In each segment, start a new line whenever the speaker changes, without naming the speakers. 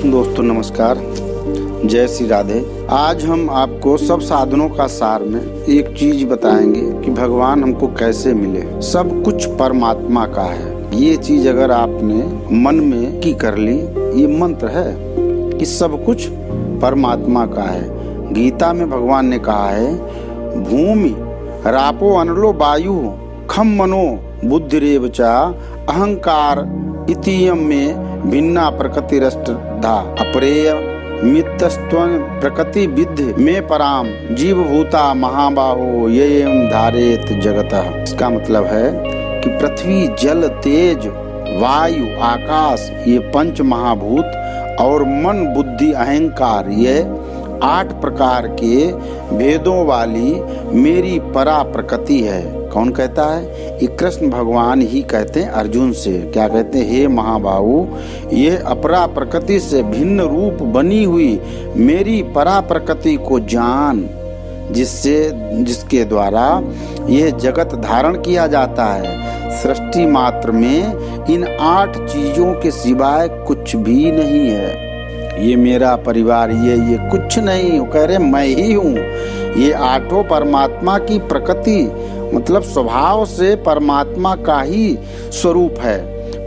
दोस्तों नमस्कार, जय श्री राधे। आज हम आपको सब साधनों का सार में एक चीज बताएंगे कि भगवान हमको कैसे मिले। सब कुछ परमात्मा का है। ये चीज अगर आपने मन में की कर ली, ये मंत्र है कि सब कुछ परमात्मा का है। गीता में भगवान ने कहा है, भूमि रापो अनलो वायु खम मनो बुद्धिरेव चा अहंकार इतियम में भिन्ना प्रकृतिरष्टधा अपरेय मितस्त्वं प्रकृति विद्धि में पराम जीव भूता महाबाहो येयम धारेत जगतः। इसका मतलब है कि पृथ्वी, जल, तेज, वायु, आकाश, ये पंच महाभूत और मन, बुद्धि, अहंकार, ये 8 प्रकार के भेदों वाली मेरी परा प्रकृति है। कौन कहता है? ये कृष्ण भगवान ही कहते हैं अर्जुन से। क्या कहते हैं? हे महाबाहु, ये अपरा प्रकृति से भिन्न रूप बनी हुई मेरी परा प्रकृति को जान, जिसके द्वारा ये जगत धारण किया जाता है। सृष्टि मात्र में इन 8 चीजों के सिवाय कुछ भी नहीं है। ये मेरा परिवार, ये कुछ नहीं, वो कह रहे मैं ही हूँ। ये 8 परमात्मा की प्रकृति, मतलब स्वभाव से परमात्मा का ही स्वरूप है।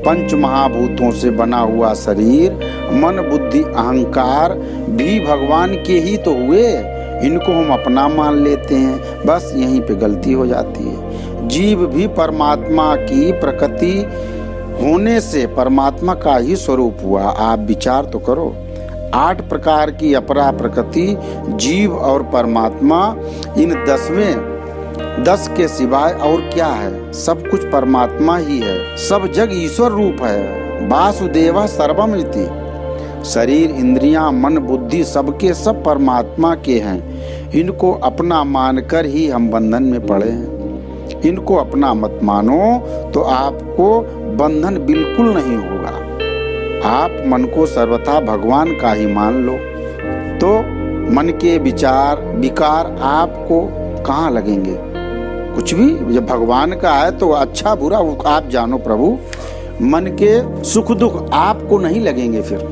पंच महाभूतों से बना हुआ शरीर, मन, बुद्धि, अहंकार भी भगवान के ही तो हुए। इनको हम अपना मान लेते हैं, बस यहीं पे गलती हो जाती है। जीव भी परमात्मा की प्रकृति होने से परमात्मा का ही स्वरूप हुआ। आप विचार तो करो, 8 प्रकार की अपरा प्रकृति, जीव और परमात्मा, इन 10 के सिवाय और क्या है? सब कुछ परमात्मा ही है। सब जग ईश्वर रूप है। वासुदेव सर्वम इति। शरीर, इंद्रियां, मन, बुद्धि सबके सब परमात्मा के हैं। इनको अपना मानकर ही हम बंधन में पड़े हैं। इनको अपना मत मानो तो आपको बंधन बिल्कुल नहीं होगा। आप मन को सर्वथा भगवान का ही मान लो तो मन के विचार विकार आपको कहाँ लगेंगे? कुछ भी। जब भगवान का है तो अच्छा बुरा आप जानो प्रभु। मन के सुख दुख आपको नहीं लगेंगे। फिर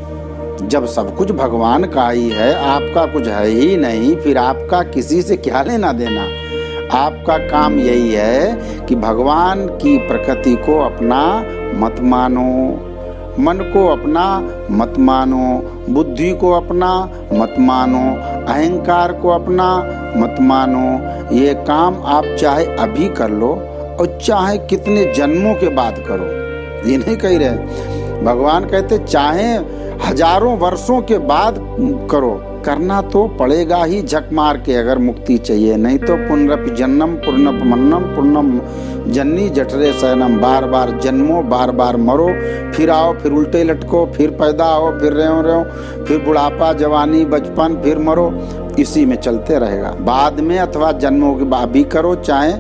जब सब कुछ भगवान का ही है, आपका कुछ है ही नहीं, फिर आपका किसी से क्या लेना देना? आपका काम यही है कि भगवान की प्रकृति को अपना मत मानो, मन को अपना मत मानो, बुद्धि को अपना मत मानो, अहंकार को अपना मत मानो। ये काम आप चाहे अभी कर लो और चाहे कितने जन्मों के बाद करो। ये नहीं कह रहे भगवान, कहते चाहे हजारों वर्षों के बाद करो, करना तो पड़ेगा ही झक मार के अगर मुक्ति चाहिए। नहीं तो पुनरपि जन्मम पुनरपि मन्नम पुण्यम जन्नी जठरे शयनम। बार बार जन्मो, बार बार मरो, फिर आओ, फिर उल्टे लटको, फिर पैदा हो, फिर रहो, फिर बुढ़ापा, जवानी, बचपन, फिर मरो। इसी में चलते रहेगा। बाद में अथवा जन्मों के बाद भी करो, चाहे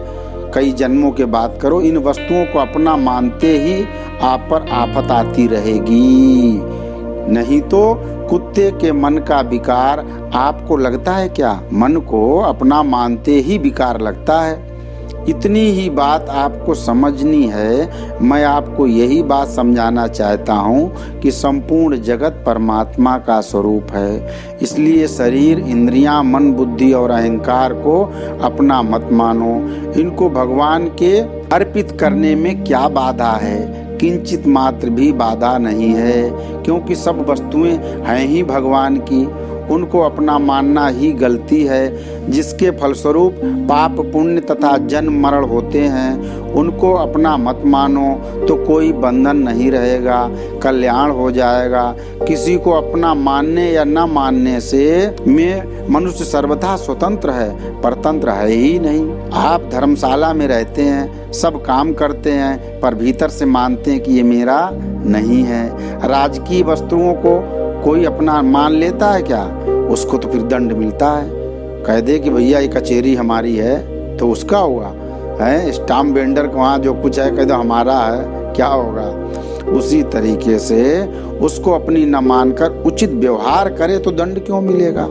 कई जन्मों के बाद करो, इन वस्तुओं को अपना मानते ही आप पर आफत आती रहेगी। नहीं तो कुत्ते के मन का विकार आपको लगता है क्या? मन को अपना मानते ही विकार लगता है। इतनी ही बात आपको समझनी है। मैं आपको यही बात समझाना चाहता हूँ कि संपूर्ण जगत परमात्मा का स्वरूप है। इसलिए शरीर, इंद्रियां, मन, बुद्धि और अहंकार को अपना मत मानो। इनको भगवान के अर्पित करने में क्या बाधा है? किंचित मात्र भी बाधा नहीं है, क्योंकि सब वस्तुएं हैं ही भगवान की। उनको अपना मानना ही गलती है, जिसके फलस्वरूप पाप पुण्य तथा जन्म मरण होते हैं। उनको अपना मत मानो तो कोई बंधन नहीं रहेगा, कल्याण हो जाएगा। किसी को अपना मानने या न मानने से में मनुष्य सर्वथा स्वतंत्र है, परतंत्र है ही नहीं। आप धर्मशाला में रहते हैं, सब काम करते हैं, पर भीतर से मानते हैं कि ये मेरा नहीं है। राजकीय वस्तुओं को कोई अपना मान लेता है क्या? उसको तो फिर दंड मिलता है। कह दे कि भैया ये कचेरी हमारी है तो उसका हुआ है। स्टाम्प वेंडर को वहाँ जो कुछ है कह दो हमारा है, क्या होगा? उसी तरीके से उसको अपनी न मानकर उचित व्यवहार करे तो दंड क्यों मिलेगा?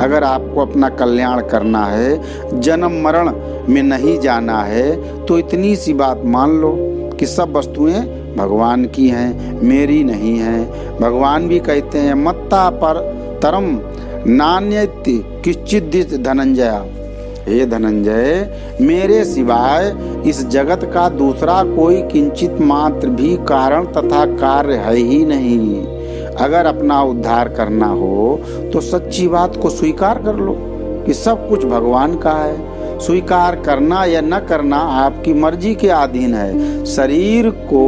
अगर आपको अपना कल्याण करना है, जन्म मरण में नहीं जाना है, तो इतनी सी बात मान लो कि सब वस्तुएं भगवान की हैं, मेरी नहीं हैं। भगवान भी कहते हैं मत्ता पर तरम नान्यति किश्चिदित धनंजया। हे धनंजय, मेरे सिवाय इस जगत का दूसरा कोई किंचित मात्र भी कारण तथा कार्य है ही नहीं। अगर अपना उद्धार करना हो तो सच्ची बात को स्वीकार कर लो कि सब कुछ भगवान का है। स्वीकार करना या न करना आपकी मर्जी के अधीन है। शरीर को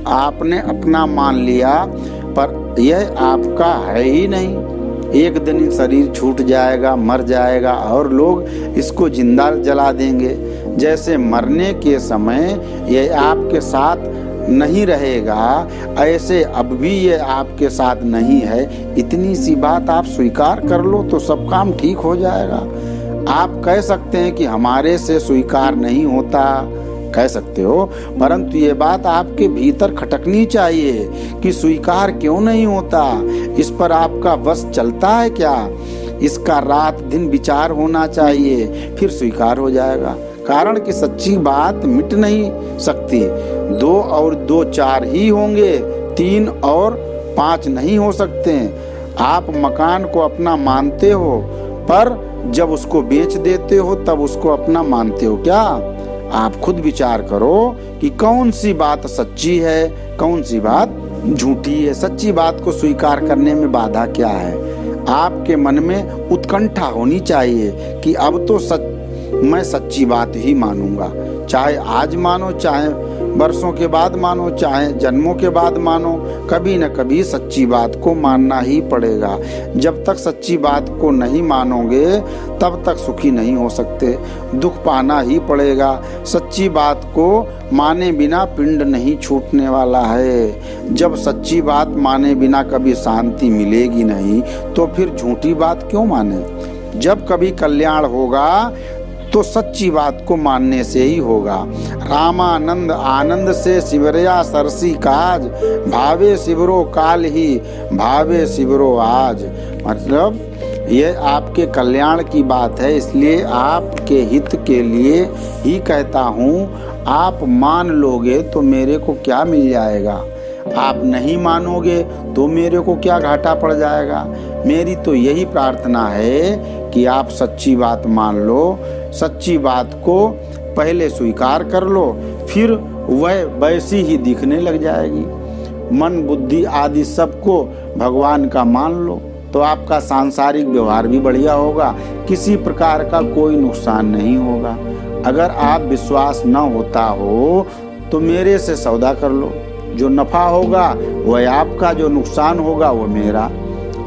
आपने अपना मान लिया पर यह आपका है ही नहीं। एक दिन शरीर छूट जाएगा, मर जाएगा और लोग इसको जिंदा जला देंगे। जैसे मरने के समय यह आपके साथ नहीं रहेगा, ऐसे अब भी ये आपके साथ नहीं है। इतनी सी बात आप स्वीकार कर लो तो सब काम ठीक हो जाएगा। आप कह सकते हैं कि हमारे से स्वीकार नहीं होता, कह सकते हो, परंतु ये बात आपके भीतर खटकनी चाहिए कि स्वीकार क्यों नहीं होता। इस पर आपका वश चलता है क्या? इसका रात दिन विचार होना चाहिए, फिर स्वीकार हो जाएगा। कारण कि सच्ची बात मिट नहीं सकती। 2 और 2 4 ही होंगे, 3 और 5 नहीं हो सकते। आप मकान को अपना मानते हो, पर जब उसको बेच देते हो तब उसको अपना मानते हो क्या? आप खुद विचार करो कि कौन सी बात सच्ची है, कौन सी बात झूठी है। सच्ची बात को स्वीकार करने में बाधा क्या है? आपके मन में उत्कंठा होनी चाहिए कि अब तो मैं सच्ची बात ही मानूंगा। चाहे आज मानो, चाहे वर्षों के बाद मानो, चाहे जन्मों के बाद मानो, कभी न कभी सच्ची बात को मानना ही पड़ेगा। जब तक सच्ची बात को नहीं मानोगे तब तक सुखी नहीं हो सकते, दुख पाना ही पड़ेगा। सच्ची बात को माने बिना पिंड नहीं छूटने वाला है। जब सच्ची बात माने बिना कभी शांति मिलेगी नहीं तो फिर झूठी बात क्यों माने? जब कभी कल्याण होगा तो सच्ची बात को मानने से ही होगा। रामानंद आनंद से शिवरया सरसी काज, भावे शिवरो काल ही भावे शिवरो आज। मतलब ये आपके कल्याण की बात है, इसलिए आपके हित के लिए ही कहता हूँ। आप मान लोगे तो मेरे को क्या मिल जाएगा? आप नहीं मानोगे तो मेरे को क्या घाटा पड़ जाएगा? मेरी तो यही प्रार्थना है कि आप सच्ची बात मान लो। सच्ची बात को पहले स्वीकार कर लो, फिर वह वैसी ही दिखने लग जाएगी। मन बुद्धि आदि सबको भगवान का मान लो तो आपका सांसारिक व्यवहार भी बढ़िया होगा, किसी प्रकार का कोई नुकसान नहीं होगा। अगर आप विश्वास न होता हो तो मेरे से सौदा कर लो, जो नफा होगा वह आपका, जो नुकसान होगा वो मेरा।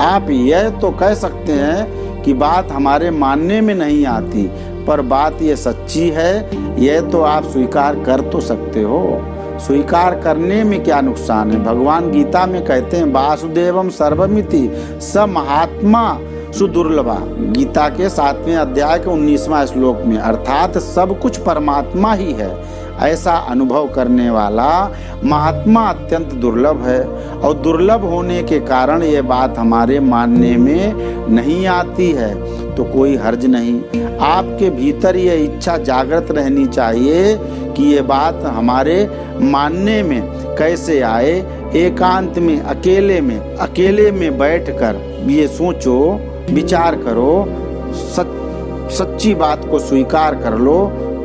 आप यह तो कह सकते हैं कि बात हमारे मानने में नहीं आती, पर बात ये सच्ची है, यह तो आप स्वीकार कर तो सकते हो। स्वीकार करने में क्या नुकसान है? भगवान गीता में कहते हैं वासुदेवम सर्वमिति स महात्मा सुदुर्लभा। गीता के 7वें अध्याय के 19वां श्लोक में, अर्थात सब कुछ परमात्मा ही है, ऐसा अनुभव करने वाला महात्मा अत्यंत दुर्लभ है। और दुर्लभ होने के कारण ये बात हमारे मानने में नहीं आती है तो कोई हर्ज नहीं। आपके भीतर ये इच्छा जागृत रहनी चाहिए कि ये बात हमारे मानने में कैसे आए। एकांत में, अकेले में बैठकर ये सोचो, विचार करो, सच्ची बात को स्वीकार कर लो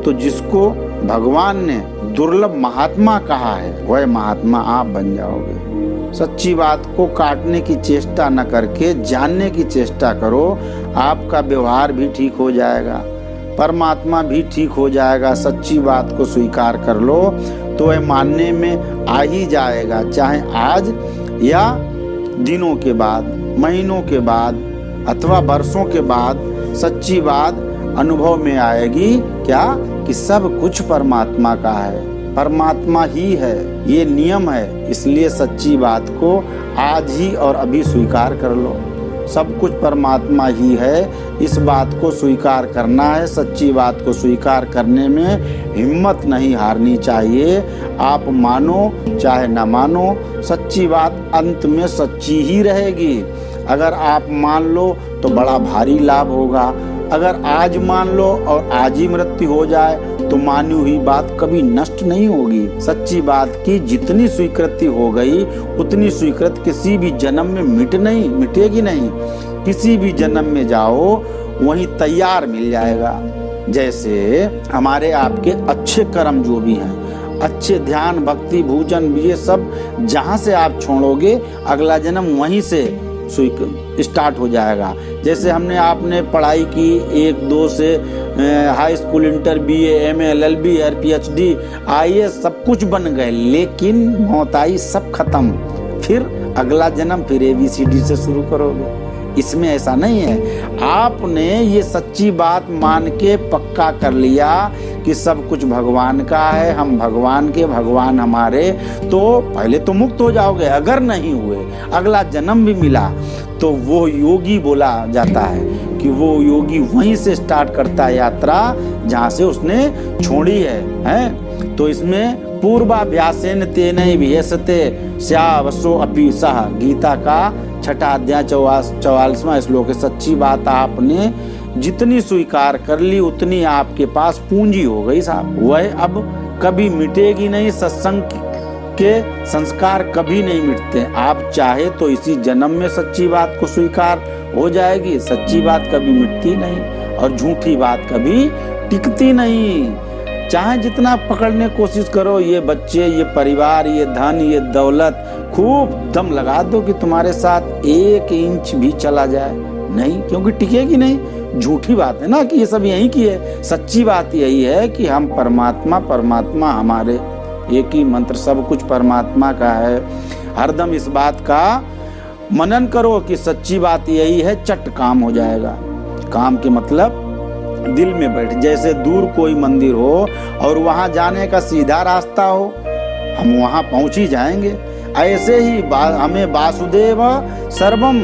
तो जिसको भगवान ने दुर्लभ महात्मा कहा है वह महात्मा आप बन जाओगे। सच्ची बात को काटने की चेष्टा न करके जानने की चेष्टा करो, आपका व्यवहार भी ठीक हो जाएगा, परमात्मा भी ठीक हो जाएगा। सच्ची बात को स्वीकार कर लो तो वह मानने में आ ही जाएगा, चाहे आज या दिनों के बाद, महीनों के बाद अथवा वर्षों के बाद सच्ची बात अनुभव में आएगी। क्या? कि सब कुछ परमात्मा का है, परमात्मा ही है, ये नियम है। इसलिए सच्ची बात को आज ही और अभी स्वीकार कर लो। सब कुछ परमात्मा ही है, इस बात को स्वीकार करना है। सच्ची बात को स्वीकार करने में हिम्मत नहीं हारनी चाहिए। आप मानो चाहे न मानो, सच्ची बात अंत में सच्ची ही रहेगी। अगर आप मान लो तो बड़ा भारी लाभ होगा, अगर आज मान लो और आज ही मृत्यु हो जाए तो मानी हुई बात कभी नष्ट नहीं होगी। सच्ची बात की जितनी स्वीकृति हो गई उतनी स्वीकृति किसी भी जन्म में मिटेगी नहीं। किसी भी जन्म में जाओ वहीं तैयार मिल जाएगा। जैसे हमारे आपके अच्छे कर्म जो भी हैं, अच्छे ध्यान भक्ति भोजन ये सब जहाँ से आप छोड़ोगे अगला जन्म वहीं से स्टार्ट हो जाएगा। जैसे आपने पढ़ाई की 1-2 से high school, inter, BA, MA, LLB, PhD, IAS सब कुछ बन गए, लेकिन मौत आई सब खत्म। फिर अगला जन्म फिर ABCD से शुरू करोगे। इसमें ऐसा नहीं है। आपने ये सच्ची बात मान के पक्का कर लिया कि सब कुछ भगवान का है, हम भगवान के, भगवान हमारे, तो पहले तो मुक्त हो जाओगे। अगर नहीं हुए अगला जन्म भी मिला तो वो योगी बोला जाता है कि वो योगी वहीं से स्टार्ट करता है यात्रा जहाँ से उसने छोड़ी है। तो इसमें पूर्वाभ्यासेन तेनैव विहसते स्यावसो अपि सः, गीता का 6 अध्याय 44वां श्लोक है। सच्ची बात आपने जितनी स्वीकार कर ली उतनी आपके पास पूंजी हो गई साहब, वह अब कभी मिटेगी नहीं। सत्संग के संस्कार कभी नहीं मिटते। आप चाहे तो इसी जन्म में सच्ची बात को स्वीकार हो जाएगी। सच्ची बात कभी मिटती नहीं और झूठी बात कभी टिकती नहीं। चाहे जितना पकड़ने की कोशिश करो, ये बच्चे, ये परिवार, ये धन, ये दौलत, खूब दम लगा दो कि तुम्हारे साथ 1 इंच भी चला जाए, नहीं, क्योंकि टिकेगी नहीं। झूठी बात है ना कि ये सब यहीं की है। सच्ची बात यही है कि हम परमात्मा हमारे एक ही मंत्र, सब कुछ परमात्मा का है। हरदम इस बात का मनन करो कि सच्ची बात यही है, चट काम हो जाएगा। काम के मतलब दिल में बैठ। जैसे दूर कोई मंदिर हो और वहां जाने का सीधा रास्ता हो, हम वहां पहुंच ही जाएंगे। ऐसे ही हमें वासुदेव सर्वम,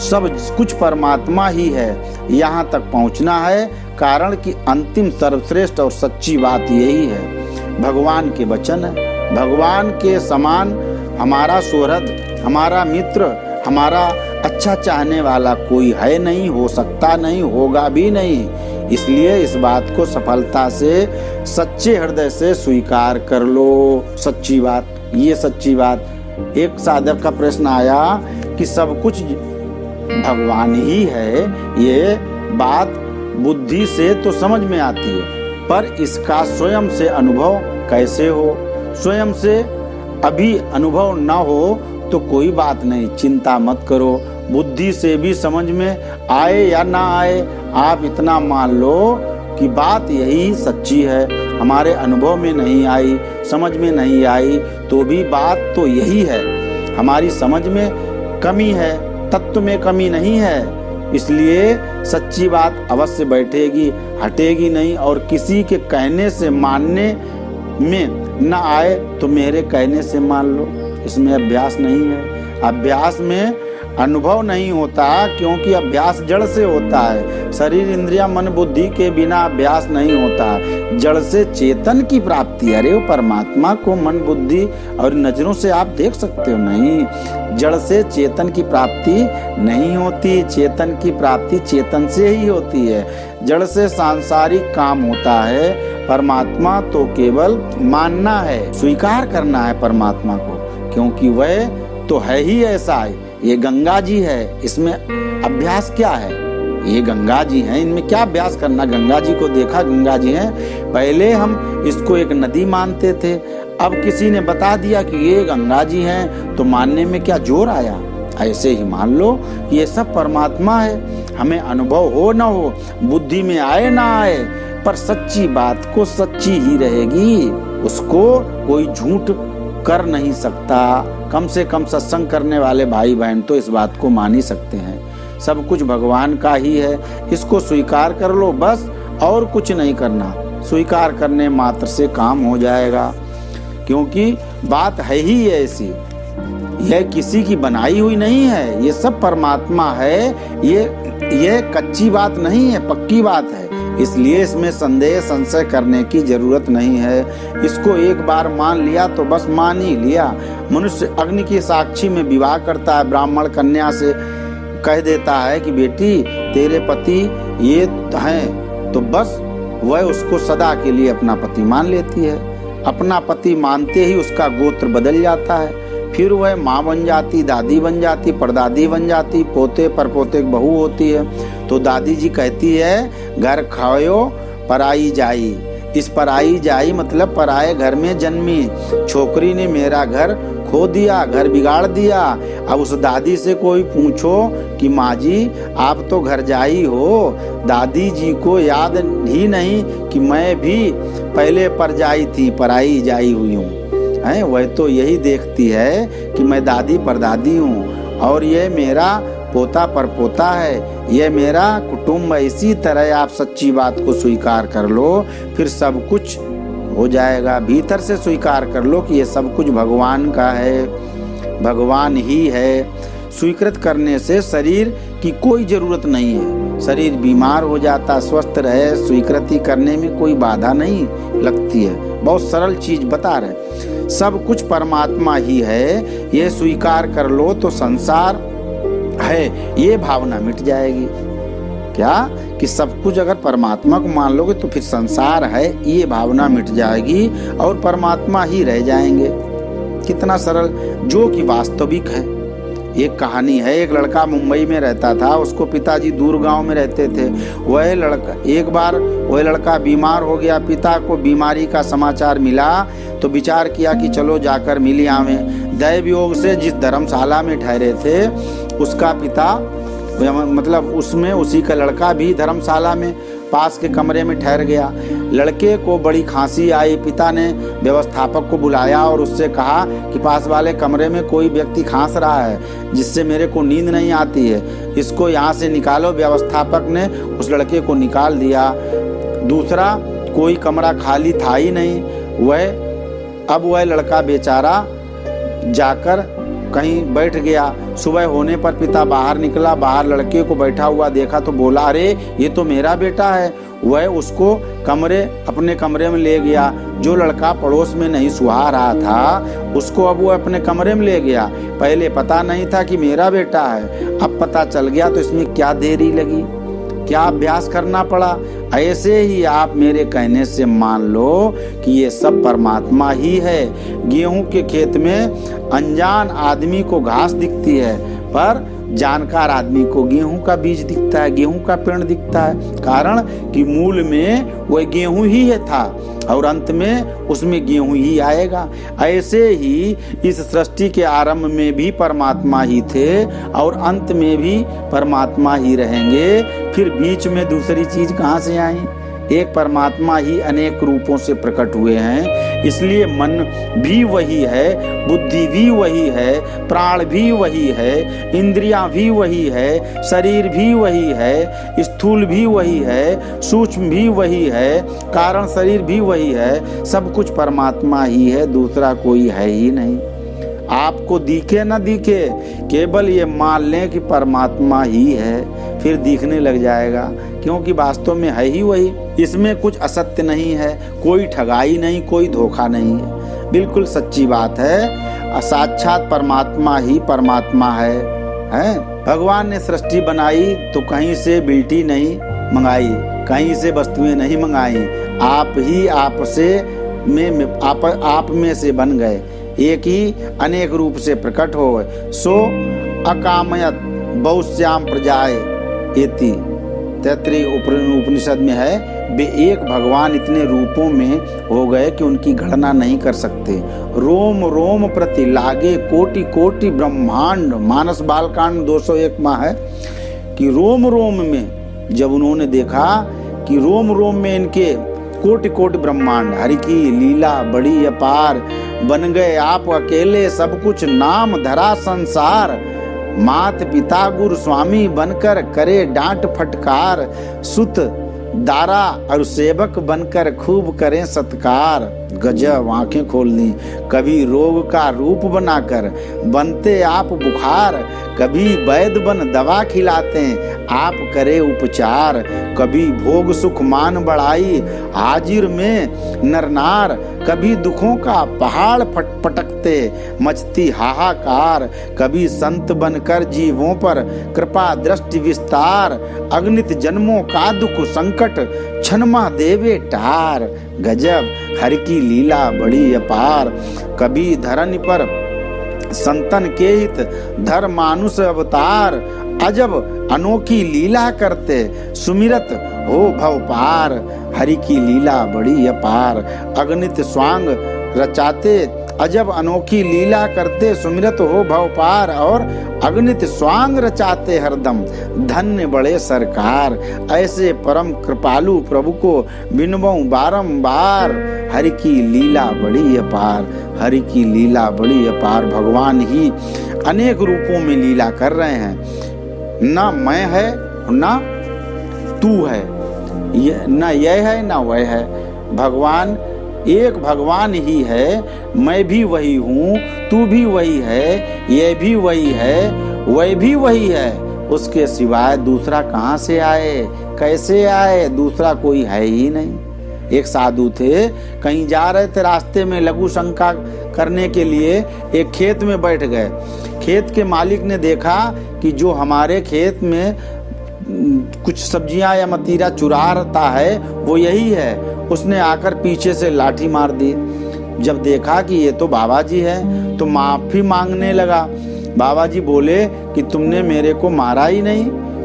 सब कुछ परमात्मा ही है, यहाँ तक पहुंचना है। कारण कि अंतिम सर्वश्रेष्ठ और सच्ची बात यही है, भगवान के वचन है। भगवान के समान हमारा सुहृद, हमारा मित्र, हमारा अच्छा चाहने वाला कोई है नहीं, हो सकता नहीं, होगा भी नहीं। इसलिए इस बात को सफलता से सच्चे हृदय से स्वीकार कर लो। सच्ची बात, ये सच्ची बात। एक साधक का प्रश्न आया कि सब कुछ भगवान ही है, ये बात बुद्धि से तो समझ में आती है, पर इसका स्वयं से अनुभव कैसे हो? स्वयं से अभी अनुभव न हो तो कोई बात नहीं, चिंता मत करो। बुद्धि से भी समझ में आए या ना आए, आप इतना मान लो कि बात यही सच्ची है। हमारे अनुभव में नहीं आई, समझ में नहीं आई, तो भी बात तो यही है। हमारी समझ में कमी है, तत्व में कमी नहीं है। इसलिए सच्ची बात अवश्य बैठेगी, हटेगी नहीं। और किसी के कहने से मानने में न आए तो मेरे कहने से मान लो, इसमें अभ्यास नहीं है। अभ्यास में अनुभव नहीं होता, क्योंकि अभ्यास जड़ से होता है। शरीर, इंद्रिया, मन, बुद्धि के बिना अभ्यास नहीं होता। जड़ से चेतन की प्राप्ति, अरे वो परमात्मा को मन बुद्धि और नजरों से आप देख सकते हो? नहीं, जड़ से चेतन की प्राप्ति नहीं होती। चेतन की प्राप्ति चेतन से ही होती है। जड़ से सांसारिक काम होता है, परमात्मा तो केवल मानना है, स्वीकार करना है परमात्मा को, क्योंकि वह तो है ही ऐसा है। ये गंगा जी है, इसमें अभ्यास क्या है? ये गंगा जी हैं, इनमें क्या अभ्यास करना? गंगा जी को देखा, गंगा जी हैं। पहले हम इसको एक नदी मानते थे, अब किसी ने बता दिया कि ये गंगा जी हैं, तो मानने में क्या जोर आया? ऐसे ही मान लो कि ये सब परमात्मा है। हमें अनुभव हो ना हो, बुद्धि में आए ना आए, पर सच्ची बात को सच्ची ही रहेगी। उसको कोई झूठ कर नहीं सकता। कम से कम सत्संग करने वाले भाई बहन तो इस बात को मान ही सकते हैं। सब कुछ भगवान का ही है, इसको स्वीकार कर लो बस, और कुछ नहीं करना। स्वीकार करने मात्र से काम हो जाएगा, क्योंकि बात है ही ऐसी। यह किसी की बनाई हुई नहीं है, ये सब परमात्मा है। ये कच्ची बात नहीं है, पक्की बात है। इसलिए इसमें संदेह संशय करने की जरूरत नहीं है। इसको एक बार मान लिया तो बस मान ही लिया। मनुष्य अग्नि की साक्षी में विवाह करता है ब्राह्मण कन्या से, कह देता है कि बेटी तेरे पति ये हैं, तो बस वह उसको सदा के लिए अपना पति मान लेती है। अपना पति मानते ही उसका गोत्र बदल जाता है, फिर वह माँ बन जाती, दादी बन जाती, परदादी बन जाती, पोते परपोते बहू होती है। तो दादी जी कहती है घर खाओ पराई जाई। इस पराई जाई मतलब पराए घर में जन्मी। छोकरी ने मेरा घर खो दिया, घर बिगाड़ दिया। अब उस दादी से कोई पूछो कि माँ जी आप तो घर जाई हो, दादी जी को याद ही नहीं कि मैं भी पहले परजाई थी, पराई जाई हुई हूँ। हैं वह तो यही देखती है कि मैं दादी परदादी हूँ और ये मेरा पोता परपोता है, ये मेरा कुटुंब है। इसी तरह आप सच्ची बात को स्वीकार कर लो, फिर सब कुछ हो जाएगा। भीतर से स्वीकार कर लो कि ये सब कुछ भगवान का है, भगवान ही है। स्वीकृत करने से शरीर की कोई जरूरत नहीं है। शरीर बीमार हो जाता, स्वस्थ रहे, स्वीकृति करने में कोई बाधा नहीं लगती है। बहुत सरल चीज बता रहे, सब कुछ परमात्मा ही है, ये स्वीकार कर लो तो संसार है ये भावना मिट जाएगी। क्या कि सब कुछ अगर परमात्मा को मान लोगे तो फिर संसार है ये भावना मिट जाएगी और परमात्मा ही रह जाएंगे। कितना सरल, जो कि वास्तविक है। एक कहानी है, एक लड़का मुंबई में रहता था, उसको पिताजी दूर गांव में रहते थे। वह लड़का एक बार वह लड़का बीमार हो गया। पिता को बीमारी का समाचार मिला तो विचार किया कि चलो जाकर मिल आवें। दैव योग से जिस धर्मशाला में ठहरे थे उसका पिता मतलब उसमें उसी का लड़का भी धर्मशाला में पास के कमरे में ठहर गया। लड़के को बड़ी खांसी आई। पिता ने व्यवस्थापक को बुलाया और उससे कहा कि पास वाले कमरे में कोई व्यक्ति खांस रहा है जिससे मेरे को नींद नहीं आती है, इसको यहाँ से निकालो। व्यवस्थापक ने उस लड़के को निकाल दिया। दूसरा कोई कमरा खाली था ही नहीं। अब वह लड़का बेचारा जाकर कहीं बैठ गया। सुबह होने पर पिता बाहर निकला, बाहर लड़के को बैठा हुआ देखा तो बोला अरे ये तो मेरा बेटा है। वह उसको अपने कमरे में ले गया। जो लड़का पड़ोस में नहीं सुहा रहा था उसको अब वो अपने कमरे में ले गया। पहले पता नहीं था कि मेरा बेटा है, अब पता चल गया। तो इसमें क्या देरी लगी, क्या अभ्यास करना पड़ा। ऐसे ही आप मेरे कहने से मान लो कि ये सब परमात्मा ही है। गेहूं के खेत में अनजान आदमी को घास दिखती है पर जानकार आदमी को गेहूं का बीज दिखता है, गेहूं का पेड़ दिखता है। कारण कि मूल में वह गेहूं ही है था और अंत में उसमें गेहूं ही आएगा। ऐसे ही इस सृष्टि के आरंभ में भी परमात्मा ही थे और अंत में भी परमात्मा ही रहेंगे। फिर बीच में दूसरी चीज कहाँ से आई? एक परमात्मा ही अनेक रूपों से प्रकट हुए हैं। इसलिए मन भी वही है, बुद्धि भी वही है, प्राण भी वही है, इंद्रियां भी वही है, शरीर भी वही है, स्थूल भी वही है, सूक्ष्म भी वही है, कारण शरीर भी वही है। सब कुछ परमात्मा ही है, दूसरा कोई है ही नहीं। आपको दिखे न दिखे, केवल ये मान लें कि परमात्मा ही है, फिर दिखने लग जाएगा। क्योंकि वास्तव में है ही वही। इसमें कुछ असत्य नहीं है, कोई ठगाई नहीं, कोई धोखा नहीं है। बिल्कुल सच्ची बात है। साक्षात परमात्मा ही परमात्मा है। भगवान ने सृष्टि बनाई तो कहीं से बिल्टी नहीं मंगाई, कहीं से वस्तुएं नहीं मंगाई। आप ही आप में से बन गए, एक ही अनेक रूप से प्रकट हो। सो अकामयत बहुश्याम प्रजाए एति। तैत्तिरीय उपनिषद में है वे एक भगवान इतने रूपों में हो गए कि उनकी गणना नहीं कर सकते। रोम रोम प्रति लागे कोटि कोटि ब्रह्मांड। मानस बालकांड 201 में है कि रोम रोम में जब उन्होंने देखा कि रोम रोम में इनके कोटि कोटि ब्रह्मांड, हरि की लीला बड़ी अपार, बन गए आप अकेले सब कुछ, नाम धरा संसार। मात पिता गुरु स्वामी बनकर करे डांट फटकार, सुत दारा और सेवक बनकर खूब करें सत्कार। गजब, आंखें खोल दी। कभी रोग का रूप बनाकर बनते आप बुखार, कभी वैद्य बन दवा खिलाते आप करे उपचार। कभी भोग सुख मान बढ़ाई हाजिर में नरनार, कभी दुखों का पहाड़ पटकते मचती हाहाकार। कभी संत बनकर जीवों पर कृपा दृष्टि विस्तार, अगणित जन्मों का दुख संकट क्षणमा देवे टार। गजब, हरि की लीला बड़ी अपार। कभी धरनी पर संतन के हित धर मानुष अवतार, अजब अनोखी लीला करते सुमिरत हो भव पार। हरि की लीला बड़ी अपार, अगणित स्वांग रचाते अजब अनोखी लीला करते सुमिरत हो भव पार। और अगणित स्वांग रचाते हरदम धन्य बड़े सरकार। ऐसे परम कृपालु प्रभु को बिनबऊं बारंबार। हरि की लीला बड़ी अपार, हरि की लीला बड़ी अपार। भगवान ही अनेक रूपों में लीला कर रहे हैं। ना मैं है ना तू है, ना यह है ना वह है। भगवान एक भगवान ही है। मैं भी वही हूँ, तू भी वही है, ये भी वही है, वह भी वही है। उसके सिवाय दूसरा कहाँ से आए, कैसे आए? दूसरा कोई है ही नहीं। एक साधु थे, कहीं जा रहे थे, रास्ते में लघु शंका करने के लिए एक खेत में बैठ गए। खेत के मालिक ने देखा कि जो हमारे खेत में कुछ सब्जियां या मतीरा चुरा रहता है वो यही है। उसने आकर पीछे से लाठी मार दी। जब देखा कि ये तो बाबा जी है तो माफी मांगने लगा। बाबा जी बोले कि तुमने मेरे को मारा ही नहीं,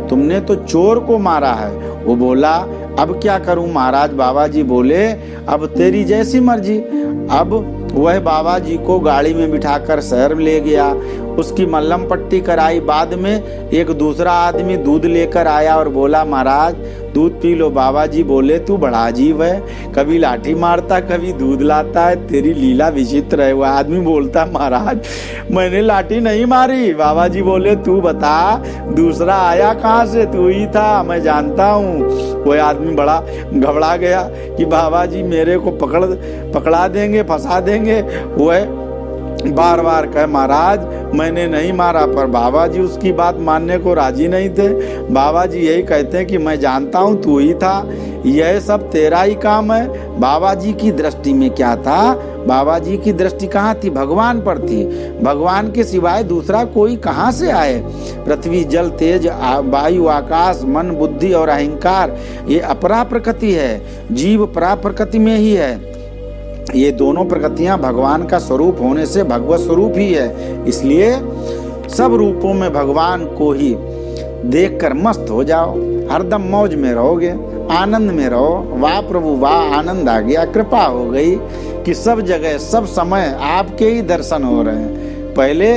तुमने तो चोर को मारा है। वो बोला अब क्या करूं महाराज? बाबा जी बोले अब तेरी जैसी मर्जी। अब वह बाबा जी को गाड़ी में बिठाकर शहर ले गया, उसकी मल्लम पट्टी कराई। बाद में एक दूसरा आदमी दूध लेकर आया और बोला महाराज दूध पी लो। बाबा जी बोले तू बड़ा अजीब है, कभी लाठी मारता कभी दूध लाता है, तेरी लीला विचित्र है। वह आदमी बोलता महाराज मैंने लाठी नहीं मारी। बाबा जी बोले तू बता दूसरा आया कहाँ से? तू ही था, मैं जानता हूँ। वह आदमी बड़ा घबरा गया कि बाबा जी मेरे को पकड़ा देंगे, फंसा देंगे। वह बार बार कहे महाराज मैंने नहीं मारा, पर बाबा जी उसकी बात मानने को राजी नहीं थे। बाबा जी यही कहते हैं कि मैं जानता हूँ तू ही था, यह सब तेरा ही काम है। बाबा जी की दृष्टि में क्या था? बाबा जी की दृष्टि कहाँ थी? भगवान पर थी। भगवान के सिवाय दूसरा कोई कहाँ से आए? पृथ्वी जल तेज वायु आकाश मन बुद्धि और अहंकार ये अपरा प्रकृति है, जीव परा प्रकृति में ही है। ये दोनों प्रकृतियां भगवान का स्वरूप होने से भगवत स्वरूप ही है। इसलिए सब रूपों में भगवान को ही देखकर मस्त हो जाओ, हरदम मौज में रहोगे, आनंद में रहो। वाह प्रभु वाह, आनंद आ गया, कृपा हो गई कि सब जगह सब समय आपके ही दर्शन हो रहे हैं। पहले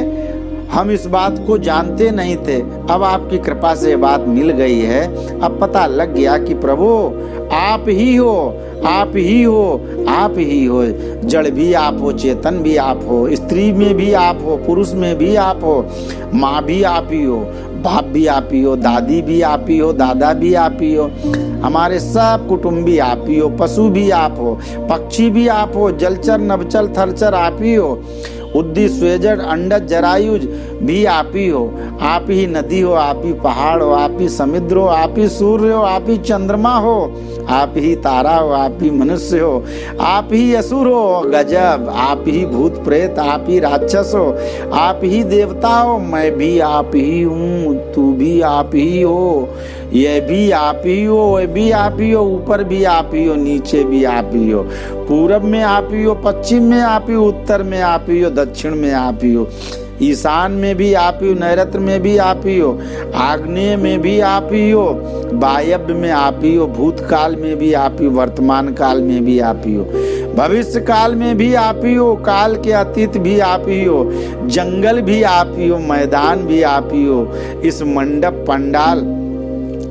हम इस बात को जानते नहीं थे, अब आपकी कृपा से बात मिल गई है। अब पता लग गया कि प्रभु आप ही हो, आप ही हो, आप ही हो। जड़ भी आप हो, चेतन भी आप हो, स्त्री में भी आप हो, पुरुष में भी आप हो, माँ भी आप ही हो, बाप भी आप ही हो, दादी भी आप ही हो, दादा भी आप ही हो, हमारे सब कुटुंबी आप ही हो, पशु भी आप हो, पक्षी भी आप हो, जलचर नभचर थरचर आप ही हो, उद्दी स्वेजड़ अंडज जरायुज भी आप ही हो। आप ही नदी हो, आप ही पहाड़ हो, आप ही समुद्र हो, आप ही सूर्य हो, आप ही चंद्रमा हो, आप ही तारा हो, आप ही मनुष्य हो, आप ही असुर हो। गजब, आप ही भूत प्रेत, आप ही राक्षस हो, आप ही देवता हो। मैं भी आप ही हूँ, तू भी आप ही हो, यह भी आप ही हो, वह भी आप ही हो, ऊपर भी आप ही हो, नीचे भी आप ही हो, पूरब में आप ही हो, पश्चिम में आप ही हो, उत्तर में आप ही हो, दक्षिण में आप ही हो, ईशान में भी आप ही हो, नैऋत्य में भी आप ही हो, आग्नेय में भी आप ही हो, वायव्य में आप ही हो, भूतकाल में भी आप ही हो, वर्तमान काल में भी आप ही हो, भविष्य काल में भी आप ही हो, काल के अतीत भी आप ही हो, जंगल भी आप ही हो, मैदान भी आप ही हो। इस मंडप पंडाल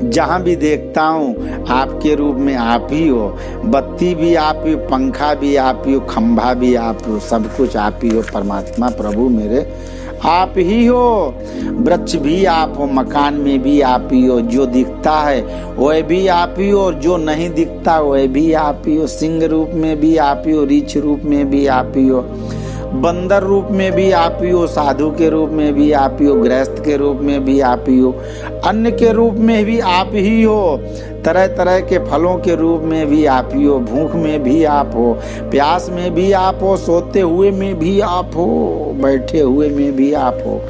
जहाँ भी देखता हूँ आपके रूप में आप ही हो। बत्ती भी आप ही हो, पंखा भी आप ही हो, खंभा भी आप ही हो, सब कुछ आप ही हो। परमात्मा प्रभु मेरे आप ही हो, वृक्ष भी आप हो, मकान में भी आप ही हो, जो दिखता है वह भी आप ही हो, जो नहीं दिखता वह भी आप ही हो, सिंह रूप में भी आप ही हो, रीछ रूप में भी आप ही हो, बंदर रूप में भी आप ही हो, साधु के रूप में भी आप ही हो, गृहस्थ के रूप में भी आप ही हो, अन्न के रूप में भी आप ही हो, तरह तरह के फलों के रूप में भी आप ही हो, भूख में भी आप हो, प्यास में भी आप हो, सोते हुए में भी आप हो, बैठे हुए में भी आप हो,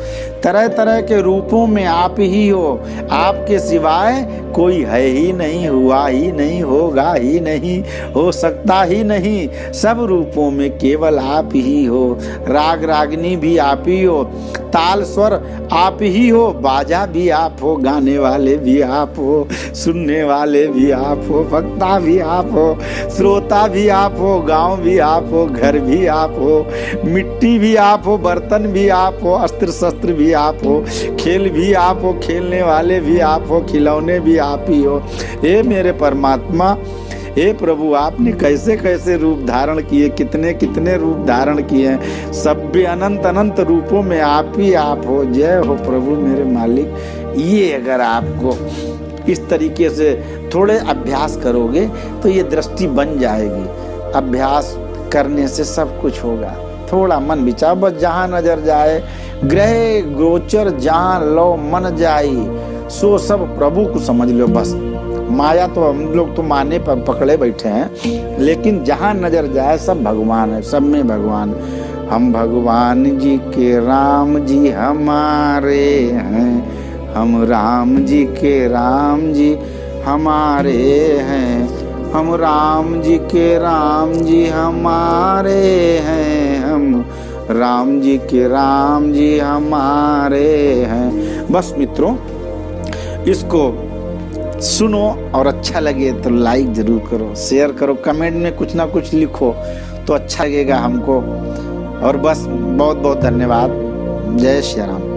तरह तरह के रूपों में आप ही हो। आपके सिवाय कोई है ही नहीं, हुआ ही नहीं, होगा ही नहीं, हो सकता ही नहीं। सब रूपों में केवल आप ही हो। राग रागनी भी आप ही हो, ताल स्वर आप ही हो, बाजा भी आप हो, गाने वाले भी आप हो, सुनने वाले भी आप हो, वक्ता भी आप हो, श्रोता भी आप हो, गांव भी आप हो, घर भी आप हो, मिट्टी भी आप हो, बर्तन भी आप हो, अस्त्र शस्त्र भी आप हो, खेल भी आप हो, खेलने वाले भी आप हो, खिलौने भी आप ही हो। हे मेरे परमात्मा, हे प्रभु, आपने कैसे कैसे रूप धारण किए, कितने कितने रूप धारण किए हैं, सब भी अनंत अनंत रूपों में आप ही आप हो। जय हो प्रभु मेरे मालिक। ये अगर आपको इस तरीके से थोड़े अभ्यास करोगे तो ये दृष्टि बन जाएगी। अभ्यास करने से सब कुछ होगा। थोड़ा मन विचार, बस जहाँ नजर जाए, ग्रह गोचर जहाँ लो मन जाई, सो सब प्रभु को समझ लो। बस माया तो हम लोग तो माने पर पकड़े बैठे हैं, लेकिन जहाँ नजर जाए सब भगवान है, सब में भगवान। हम भगवान जी के राम जी हमारे हैं, हम राम जी के राम जी हमारे हैं, हम राम जी के राम जी हमारे हैं, हम राम जी के राम जी हमारे हैं। बस मित्रों, इसको सुनो और अच्छा लगे तो लाइक जरूर करो, शेयर करो, कमेंट में कुछ ना कुछ लिखो तो अच्छा लगेगा हमको। और बस बहुत बहुत धन्यवाद। जय श्री राम।